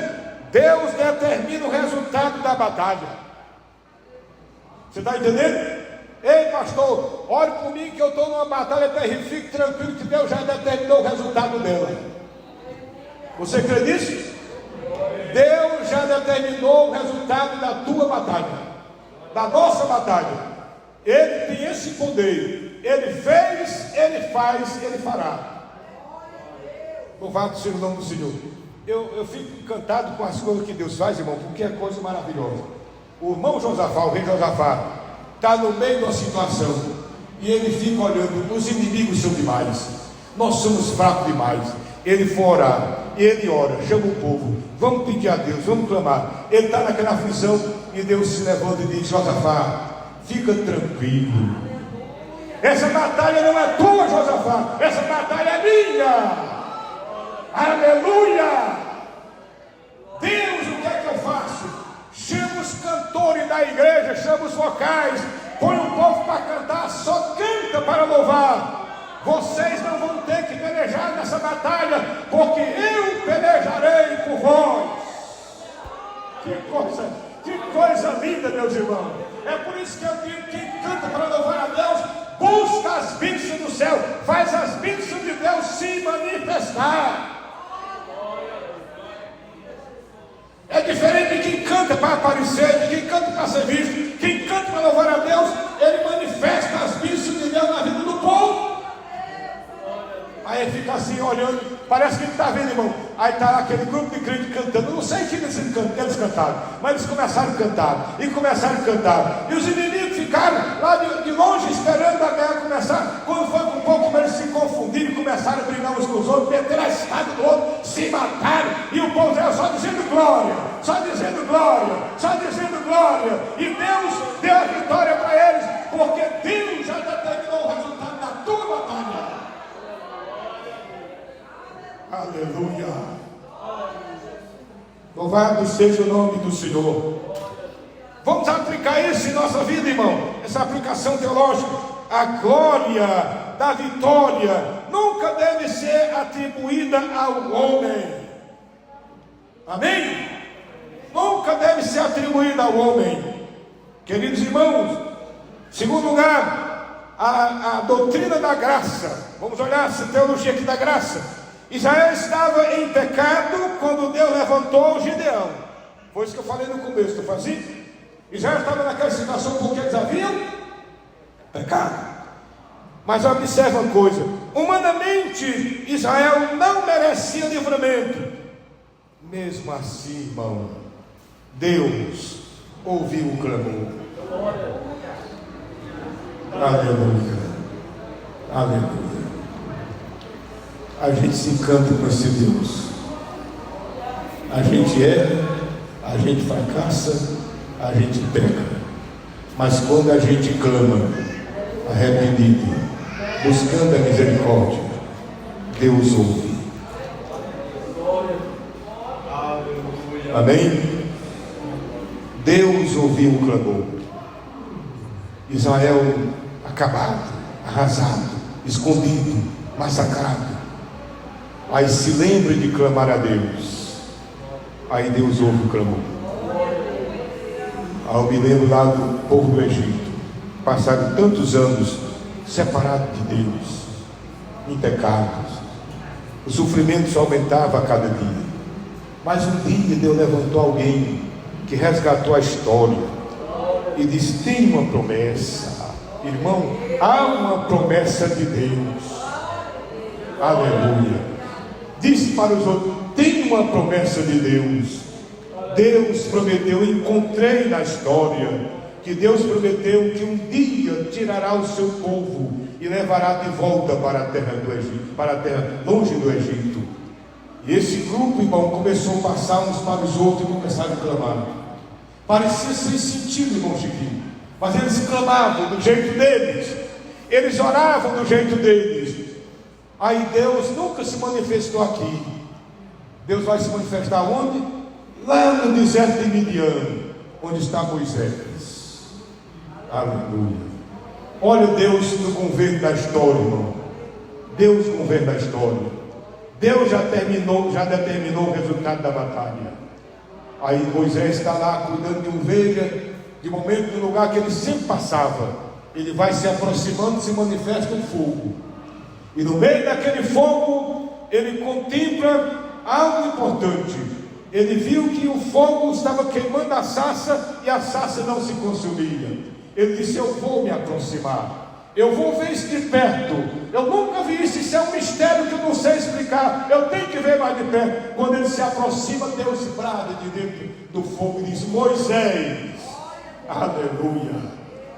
Deus determina o resultado da batalha. Você está entendendo? Ei, pastor, ore por mim que eu estou numa batalha terrível. Fique tranquilo que Deus já determinou o resultado dela. Você crê nisso? Deus já determinou o resultado da tua batalha, da nossa batalha. Ele tem esse poder. Ele fez, Ele faz, Ele fará. Louvado seja o nome do Senhor. Eu fico encantado com as coisas que Deus faz, irmão, porque é coisa maravilhosa. O irmão Josafá, o rei Josafá, está no meio de uma situação, e ele fica olhando: os inimigos são demais, nós somos fracos demais. Ele foi orar, e ele ora, chama o povo, vamos pedir a Deus, vamos clamar. Ele está naquela aflição, e Deus se levanta e diz: Josafá, fica tranquilo, Essa batalha não é tua, Josafá, essa batalha é minha. Aleluia! Deus, o que é que eu faço? Chama os cantores da igreja, chama os vocais, põe o povo para cantar, só canta para louvar. Vocês não vão ter que pelejar nessa batalha, porque eu pelejarei por vós. Que coisa linda, meus irmãos. É por isso que eu digo: quem canta para louvar a Deus, busca as bênçãos do céu, faz as bênçãos de Deus se manifestar. É diferente de quem canta para aparecer, de quem canta para ser visto. Quem canta para louvar a Deus, ele manifesta as bênçãos de Deus na vida do povo. Aí ele fica assim olhando, parece que ele está vendo, irmão. Aí está lá aquele grupo de crente cantando. Eu não sei o que eles cantaram, mas eles começaram a cantar, e começaram a cantar. E os inimigos ficaram lá de longe esperando a guerra começar. Quando foi um pouco, eles se confundiram, começaram a brigar uns com os outros, meteram a espada do outro, se mataram. E o povo só dizendo glória, só dizendo glória, só dizendo glória. E Deus deu a vitória para eles, porque Deus já determinou o resultado da tua batalha. Aleluia. Louvado seja o nome do Senhor. Vamos aplicar isso em nossa vida, irmão. Essa aplicação teológica. A glória da vitória nunca deve ser atribuída ao homem. Amém? Nunca deve ser atribuída ao homem. Queridos irmãos, segundo lugar, a doutrina da graça. Vamos olhar essa teologia aqui da graça. Israel estava em pecado quando Deus levantou Gideão. Foi isso que eu falei no começo, tu fazia? Israel estava naquela situação porque eles haviam pecado. Mas observa uma coisa: humanamente Israel não merecia livramento. Mesmo assim, irmão, Deus ouviu o clamor. Aleluia. Aleluia. A gente se encanta com esse Deus. A gente erra, a gente fracassa, a gente peca. Mas quando a gente clama, arrependido, buscando a misericórdia, Deus ouve. Amém? Deus ouviu o clamor. Israel acabado, arrasado, escondido, massacrado. Aí se lembre de clamar a Deus. Aí Deus ouve o clamor. Eu me lembro lá do povo do Egito. Passaram tantos anos separados de Deus, em pecados. O sofrimento só aumentava a cada dia. Mas um dia Deus levantou alguém que resgatou a história e disse: tem uma promessa. Irmão, há uma promessa de Deus. Aleluia. Disse para os outros: tem uma promessa de Deus. Deus prometeu, encontrei na história, que Deus prometeu que um dia tirará o seu povo e levará de volta para a terra do Egito, para a terra longe do Egito. E esse grupo, irmão, começou a passar uns para os outros e começaram a clamar. Parecia sem sentido, irmão Chiquinho, mas eles clamavam do jeito deles, eles oravam do jeito deles. Aí Deus nunca se manifestou aqui. Deus vai se manifestar onde? Lá no deserto de Midian, onde está Moisés. Aleluia. Olha Deus no governo da história, irmão. Deus no governo da história. Deus já determinou o resultado da batalha. Aí Moisés está lá cuidando de ovelha. De momento, no lugar que ele sempre passava, ele vai se aproximando e se manifesta um fogo. E no meio daquele fogo, ele contempla algo importante. Ele viu que o fogo estava queimando a sarça e a sarça não se consumia. Ele disse: eu vou me aproximar, eu vou ver isso de perto. Eu nunca vi isso, isso é um mistério que eu não sei explicar. Eu tenho que ver mais de perto. Quando ele se aproxima, Deus brada de dentro do fogo e diz: Moisés, aleluia,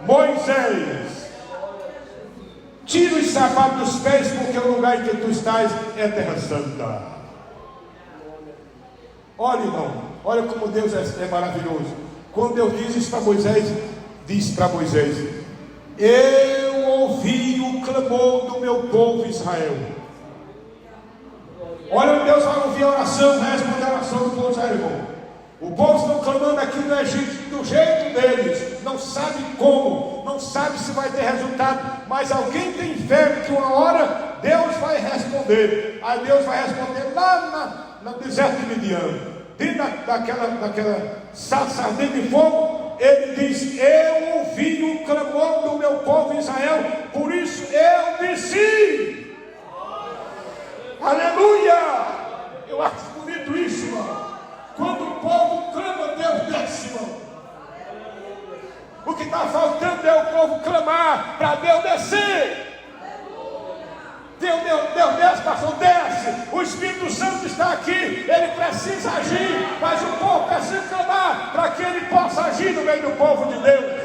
Moisés, tira os sapatos dos pés, porque o lugar em que tu estás é terra santa. Olha, irmão, olha como Deus é maravilhoso. Quando Deus diz isso para Moisés, diz para Moisés: eu ouvi clamor do meu povo Israel. Olha, Deus vai ouvir a oração, vai responder a oração do povo de Israel, irmão. O povo está clamando aqui no Egito do jeito deles, não sabe como, não sabe se vai ter resultado, mas alguém tem fé que uma hora Deus vai responder. Aí Deus vai responder lá no deserto de Midian, dentro daquela sarça ardente de fogo. Ele diz: eu ouvi o clamor do meu povo Israel, por isso eu desci. Aleluia! Eu acho bonito isso, irmão. Quando o povo clama, Deus desce, irmão. O que está faltando é o povo clamar para Deus descer. Deus desce, pastor, desce. O Espírito Santo está aqui, ele precisa agir, mas o povo precisa clamar para que ele possa agir no meio do povo de Deus.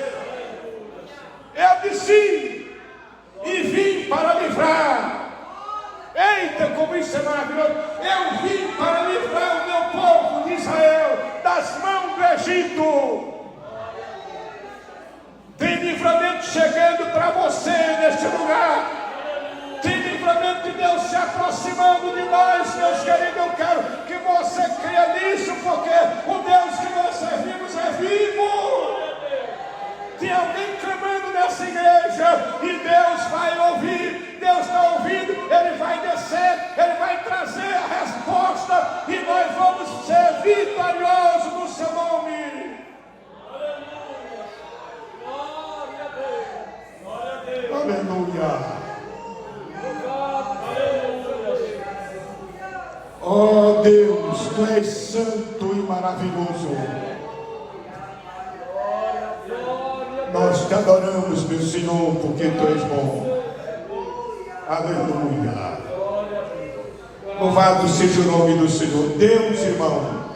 Eu desci e vim para livrar. Eita, como isso é maravilhoso! Eu vim para livrar o meu povo de Israel das mãos do Egito. Tem livramento chegando para você neste lugar. Tem livramento de Deus se aproximando de nós, meus queridos. Eu quero que você creia nisso, porque o Deus que nós servimos é vivo. Tem alguém clamando nessa igreja e Deus vai ouvir. Deus está ouvindo, Ele vai descer, Ele vai trazer a resposta e nós vamos ser vitoriosos no seu nome. Aleluia. Oh Deus, Tu és santo e maravilhoso. Nós te adoramos, meu Senhor, porque Tu és bom. Aleluia. Louvado seja o nome do Senhor. Deus, irmão,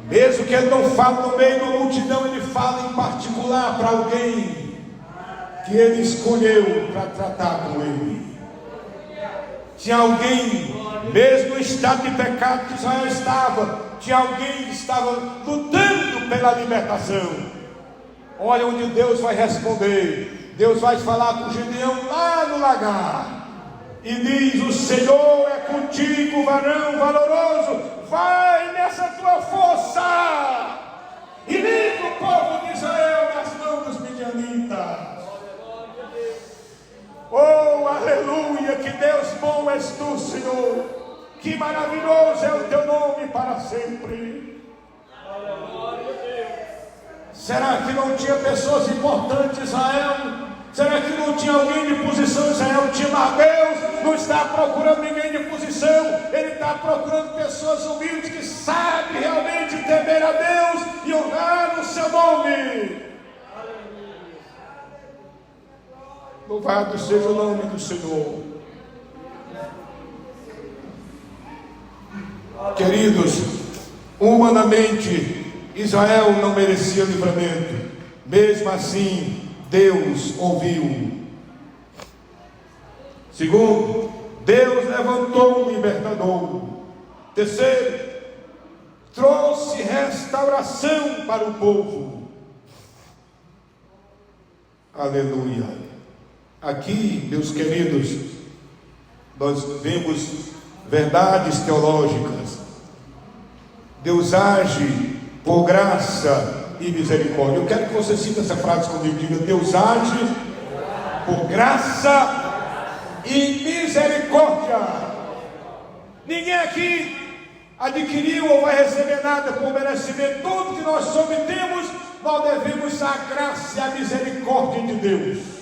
mesmo que Ele não fale no meio da multidão, Ele fala em particular para alguém que Ele escolheu para tratar com Ele. Tinha alguém, mesmo no estado de pecado que Israel estava, tinha alguém que estava lutando pela libertação. Olha onde Deus vai responder. Deus vai falar com Gideão lá no lagar e diz: o Senhor é contigo, varão valoroso, vai nessa tua força e livra o povo de Israel das mãos dos midianitas. Oh, aleluia, que Deus bom és Tu, Senhor, que maravilhoso é o Teu nome para sempre. Será que não tinha pessoas importantes em Israel? Será que não tinha alguém de posição em Israel? Tinha, mas Deus não está procurando ninguém de posição. Ele está procurando pessoas humildes que sabem realmente temer a Deus e honrar o seu nome. Louvado seja o nome do Senhor. Queridos, humanamente Israel não merecia livramento. Mesmo assim, Deus ouviu. Segundo, Deus levantou um libertador. Terceiro, trouxe restauração para o povo. Aleluia. Aqui, meus queridos, nós vemos verdades teológicas. Deus age por graça e misericórdia. Eu quero que você cite essa frase comigo. Diga: Deus age por graça e misericórdia. Ninguém aqui adquiriu ou vai receber nada por merecimento. Tudo que nós obtemos, nós devemos à graça e à misericórdia de Deus.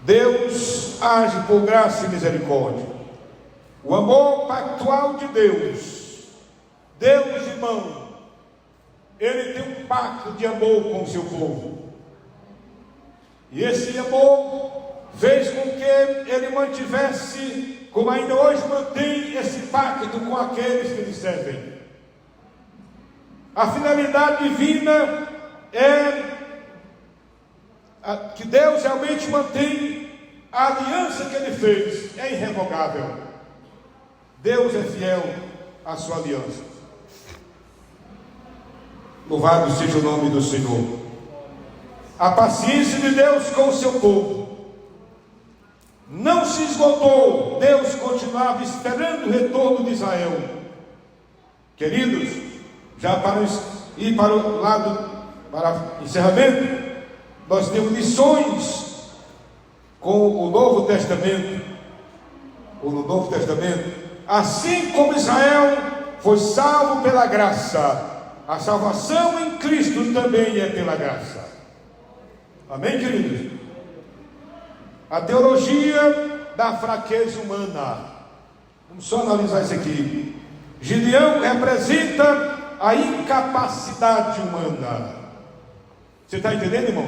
Deus age por graça e misericórdia. O amor pactual de Deus. Deus, irmão, Ele tem um pacto de amor com o seu povo. E esse amor fez com que Ele mantivesse, como ainda hoje mantém, esse pacto com aqueles que lhe servem. A finalidade divina é que Deus realmente mantém a aliança que Ele fez. É irrevogável. Deus é fiel à sua aliança. Louvado seja o nome do Senhor. A paciência de Deus com o seu povo não se esgotou. Deus continuava esperando o retorno de Israel. Queridos, já para ir para o lado, para encerramento, nós temos lições com o Novo Testamento. No Novo Testamento, assim como Israel foi salvo pela graça, a salvação em Cristo também é pela graça. Amém, queridos? A teologia da fraqueza humana. Vamos só analisar isso aqui. Gideão representa a incapacidade humana. Você está entendendo, irmão?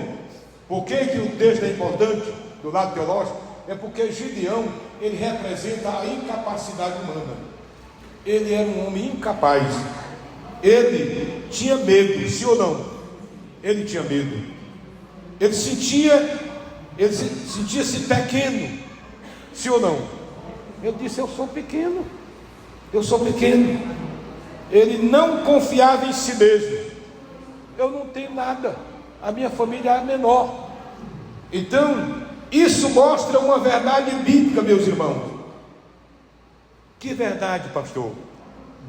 Por que o texto é importante do lado teológico? É porque Gideão, ele representa a incapacidade humana. Ele era um homem incapaz. Ele tinha medo, sim ou não? Ele tinha medo. Ele sentia-se pequeno, sim ou não? Ele disse: eu sou pequeno. Ele não confiava em si mesmo. Eu não tenho nada, a minha família é menor. Então, isso mostra uma verdade bíblica, meus irmãos. Que verdade, pastor?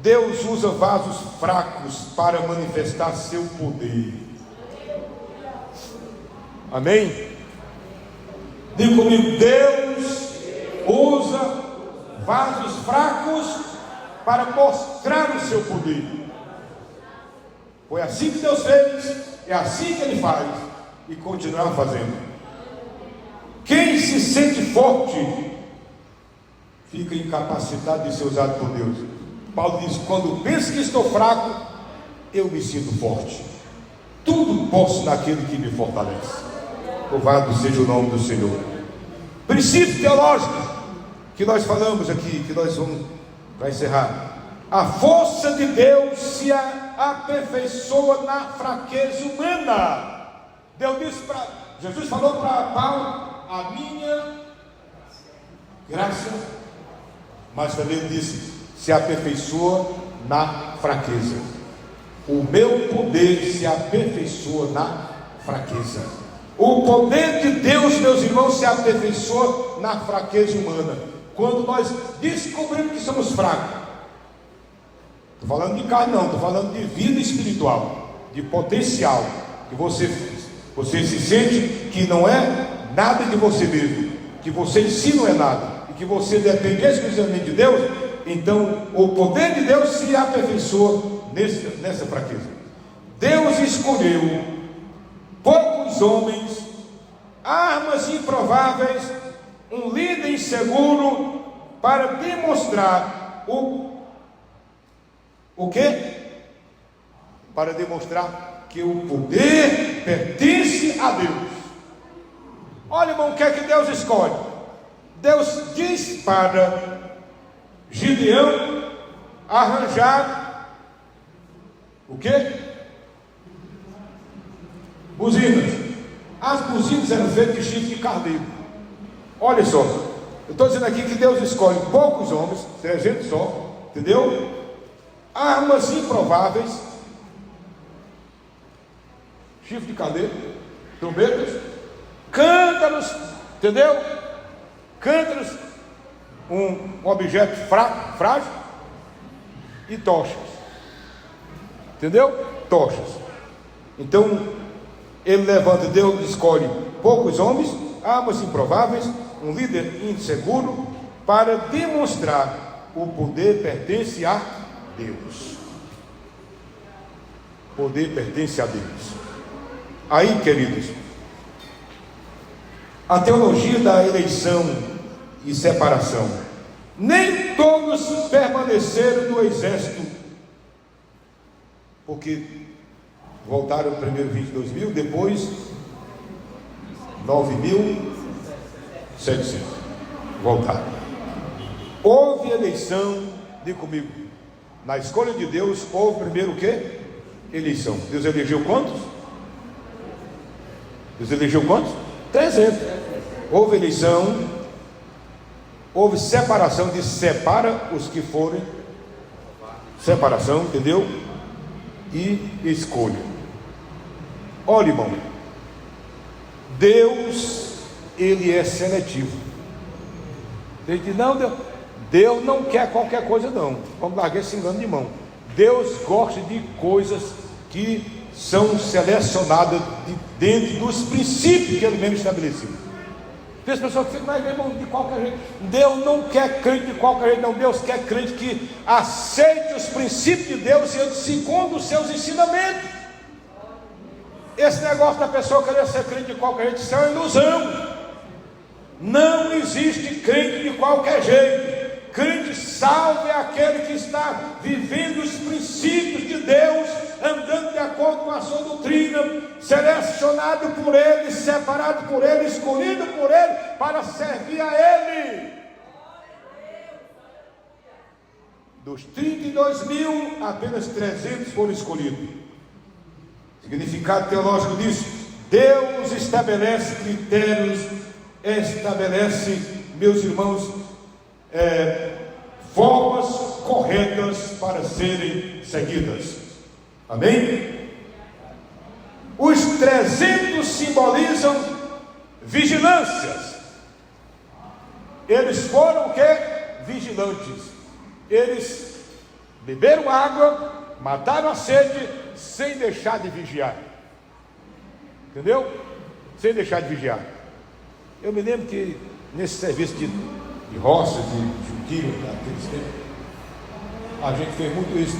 Deus usa vasos fracos para manifestar seu poder. Amém? Diga comigo: Deus usa vasos fracos para mostrar o seu poder. Foi assim que Deus fez, é assim que Ele faz e continuará fazendo. Quem se sente forte fica incapacitado de ser usado por Deus. Paulo diz: quando penso que estou fraco, eu me sinto forte. Tudo posso naquele que me fortalece. Louvado seja o nome do Senhor. Princípio teológico que nós falamos aqui, que nós vamos para encerrar. A força de Deus se aperfeiçoa na fraqueza humana. Jesus falou para Paulo: a minha graça, mas também ele disse: se aperfeiçoa na fraqueza. O meu poder se aperfeiçoa na fraqueza. O poder de Deus, meus irmãos, se aperfeiçoa na fraqueza humana. Quando nós descobrimos que somos fracos. Estou falando de carne, não, estou falando de vida espiritual, de potencial. Que você se sente que não é nada de você mesmo, que você em si não é nada, e que você depende exclusivamente de Deus. Então o poder de Deus se aperfeiçoa nessa fraqueza. Deus escolheu poucos homens, armas improváveis, um líder inseguro, para demonstrar o quê? Para demonstrar que o poder pertence a Deus. Olha, irmão, o que é que Deus escolhe? Deus diz para Gideão arranjar o quê? Buzinas. As buzinas eram feitas de chifre de carneiro. Olha só, eu estou dizendo aqui que Deus escolhe poucos homens, 300 só, entendeu? Armas improváveis, chifre de carneiro, trombetas, cântaros, entendeu? Cântaros, um objeto frágil, e tochas, entendeu? Tochas. Então ele levanta, Deus escolhe poucos homens, armas improváveis, um líder inseguro, para demonstrar o poder pertence a Deus. O poder pertence a Deus. Aí, queridos, a teologia da eleição e separação. Nem todos permaneceram no exército, porque voltaram primeiro 22.000, depois 9.700 voltaram. Houve eleição, diga comigo, na escolha de Deus houve primeiro o quê? Eleição. Deus elegeu quantos? Deus elegeu quantos? 300. Houve eleição, houve separação, de separa os que forem, separação, entendeu? E escolha. Olha, irmão, Deus, Ele é seletivo. Ele diz, não, Deus não quer qualquer coisa não, vamos largar esse engano de mão. Deus gosta de coisas que são selecionadas dentro dos princípios que Ele mesmo estabeleceu. Tem as pessoas que ficam, mas irmão, de qualquer jeito. Deus não quer crente de qualquer jeito, não. Deus quer crente que aceite os princípios de Deus e segundo os seus ensinamentos. Esse negócio da pessoa querer ser crente de qualquer jeito, isso é uma ilusão. Não existe crente de qualquer jeito. Crente salvo é aquele que está vivendo os princípios de Deus, andando de acordo com a sua doutrina, selecionado por Ele, separado por Ele, escolhido por Ele, para servir a Ele. Dos 32 mil, apenas 300 foram escolhidos. Significado teológico disso: Deus estabelece critérios, estabelece, meus irmãos, formas corretas para serem seguidas. Amém? Os 300 simbolizam vigilâncias. Eles foram o quê? Vigilantes. Eles beberam água, mataram a sede, sem deixar de vigiar. Entendeu? Sem deixar de vigiar. Eu me lembro que nesse serviço de roça, de junquilho, naqueles tempos, a gente fez muito isso.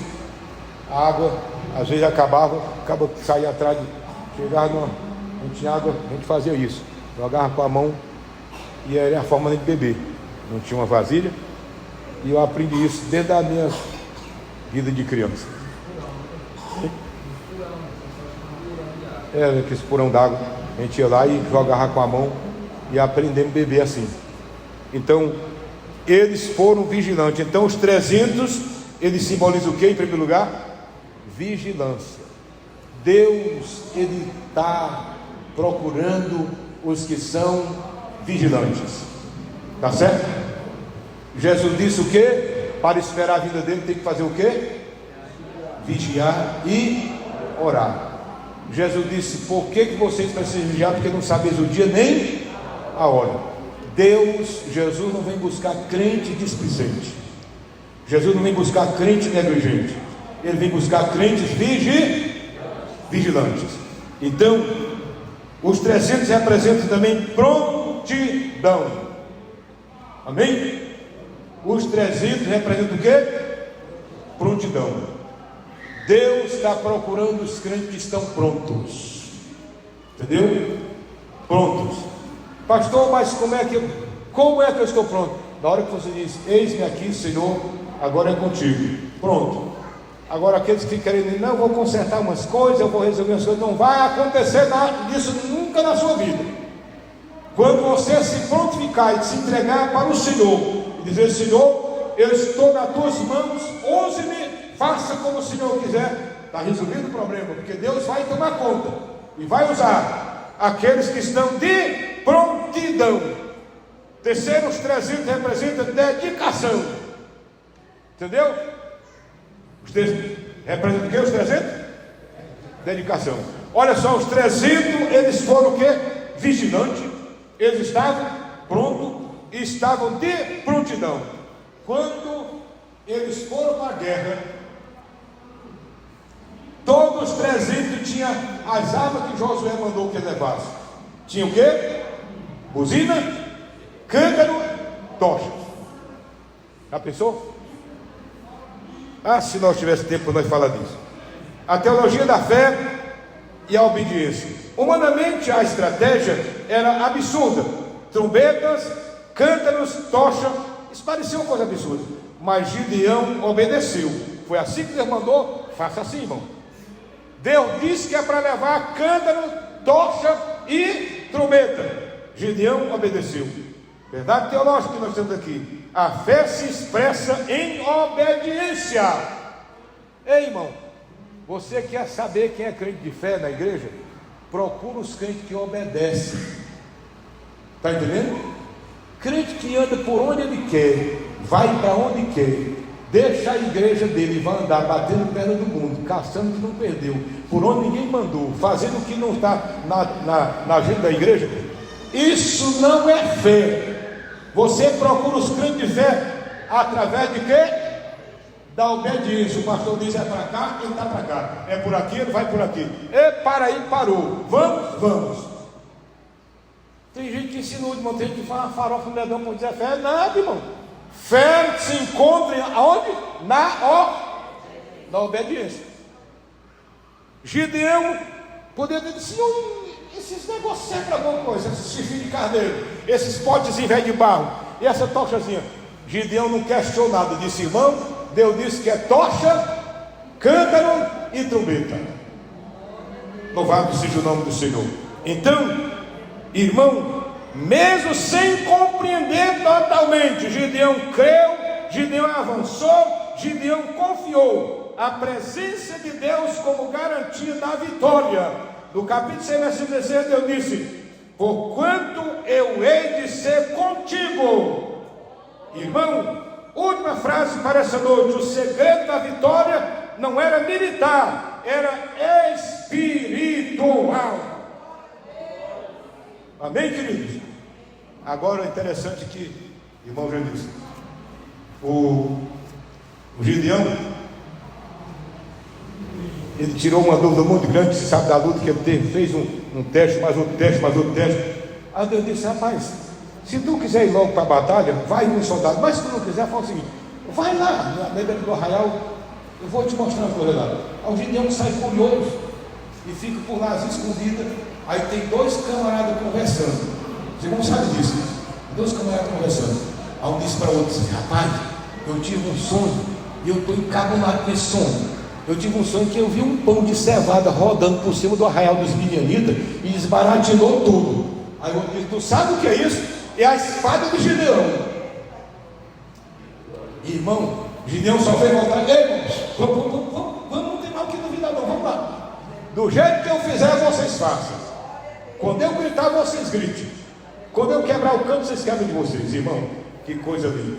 A água, às vezes acabava saía atrás, chegava, não tinha água, a gente fazia isso, jogava com a mão, e era a forma de beber. Não tinha uma vasilha, e eu aprendi isso desde a minha vida de criança. Era aquele porão d'água, a gente ia lá e jogava com a mão, e aprendemos a beber assim. Então, eles foram vigilantes. Então, os 300, eles simbolizam o que em primeiro lugar? Vigilância. Deus, Ele está procurando os que são vigilantes. Tá certo? Jesus disse o que? Para esperar a vinda dele tem que fazer o que? Vigiar e orar. Jesus disse, por que vocês precisam vigiar? Porque não sabeis o dia nem a hora. Jesus não vem buscar crente displicente. Jesus não vem buscar crente negligente. Ele vem buscar crentes vigilantes. Então, os 300 representam também prontidão. Amém? Os 300 representam o quê? Prontidão. Deus está procurando os crentes que estão prontos. Entendeu? Prontos. Pastor, mas como é que eu estou pronto? Na hora que você diz, eis-me aqui, Senhor, agora é contigo. Pronto. Agora aqueles que querem, não, eu vou consertar umas coisas, eu vou resolver umas coisas, não vai acontecer nada disso nunca na sua vida. Quando você se prontificar e se entregar para o Senhor, e dizer, Senhor, eu estou nas tuas mãos, use-me, faça como o Senhor quiser, está resolvido o problema, porque Deus vai tomar conta, e vai usar aqueles que estão de prontidão. Terceiro, os 300 representam dedicação. Entendeu? Os 300 representam o que? Os 300? Dedicação. Olha só, os 300, eles foram o que? Vigilantes. Eles estavam prontos e estavam de prontidão. Quando eles foram para a guerra, todos os 300 tinham as armas que Josué mandou que levasse. Tinha o quê? Buzina, cântaro, tocha. Já pensou? Ah, se nós tivéssemos tempo nós falar disso. A teologia da fé e a obediência. Humanamente a estratégia era absurda. Trombetas, cântaros, tocha. Isso parecia uma coisa absurda. Mas Gideão obedeceu. Foi assim que Deus mandou. Faça assim, irmão. Deus disse que é para levar cântaro, tocha e trombeta. Gideão obedeceu. Verdade teológica que nós temos aqui. A fé se expressa em obediência. Ei, irmão, você quer saber quem é crente de fé na igreja? Procura os crentes que obedecem. Está entendendo? Crente que anda por onde ele quer, vai para onde quer, deixa a igreja dele e vai andar batendo perna do mundo, caçando o que não perdeu, por onde ninguém mandou, fazendo o que não está na agenda da igreja, isso não é fé. Você procura os crentes de fé através de quê? Da obediência. O pastor diz: é para cá, ele está para cá, é por aqui, ele vai por aqui. E para aí, parou. Vamos. Tem gente que ensina o último, tem gente que fala farofa no dedão para dizer fé. Nada, irmão. Fé se encontra aonde? Na obediência. Gideão poderia ter dito: Senhor, esses negócios servem para alguma coisa, esses chifres de carneiro, esses potes em velho de barro, e essa tochazinha. Gideão não questionou nada, disse: irmão, Deus disse que é tocha, cântaro e trombeta. Louvado seja o nome do Senhor. Então, irmão, mesmo sem compreender totalmente, Gideão creu, Gideão avançou, Gideão confiou a presença de Deus como garantia da vitória. No capítulo 6, versículo 16, Deus disse: porquanto eu hei de ser contigo. Irmão, última frase para essa noite: o segredo da vitória não era militar, era espiritual. Amém, queridos? Agora é interessante que, irmão já disse, o Gideão, ele tirou uma dúvida muito grande, você sabe da luta que ele teve, fez um teste, mais outro teste. Aí Deus disse: rapaz, se tu quiser ir logo para a batalha, vai um soldado, mas se tu não quiser, fala o seguinte: vai lá, na beira do arraial, eu vou te mostrar uma coisa lá. Aí o Gideão sai curioso e fica por lá escondida. Aí tem dois camaradas conversando. Você não sabe disso? Dois camaradas conversando. Aí um disse para o outro assim: rapaz, eu tive um sonho e eu estou encabulado com esse sonho. Eu tive um sonho que eu vi um pão de cevada rodando por cima do arraial dos midianitas e desbaratinou tudo. Aí o outro disse: tu sabe o que é isso? É a espada de Gideão. Irmão, Gideão só fez voltar: ei, irmãos, vamos, não tem mal que duvidar não, vamos lá. Do jeito que eu fizer, vocês façam. Quando eu gritar, vocês gritem. Quando eu quebrar o canto, vocês quebram de vocês. Irmão, que coisa linda.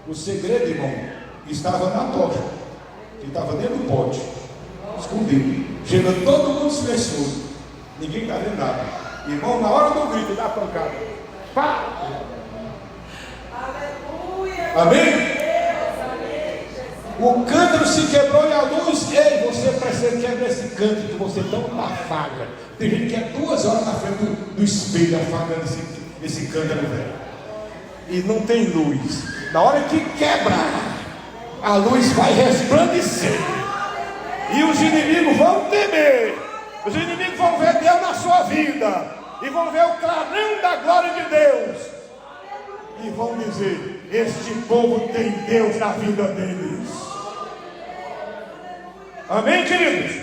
O segredo, irmão, estava na tocha, que estava dentro do pote, escondido, chegando todo mundo silencioso, ninguém está vendo nada. Irmão, na hora do grito, dá a pancada, pá! Aleluia! Amém? O cântaro se quebrou e a luz: ei, você precisa quebrar esse cântaro que você tão afaga. Tem gente que é 2 horas na frente do espelho afagando esse cântaro velho, e não tem luz. Na hora que quebra, a luz vai resplandecer, e os inimigos vão temer. Os inimigos vão ver Deus na sua vida, e vão ver o clarão da glória de Deus, e vão dizer: este povo tem Deus na vida deles. Amém, queridos?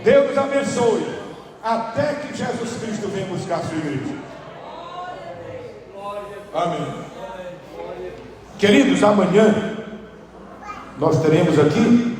Deus nos abençoe, até que Jesus Cristo venha buscar a sua igreja. Amém. Queridos, amanhã nós teremos aqui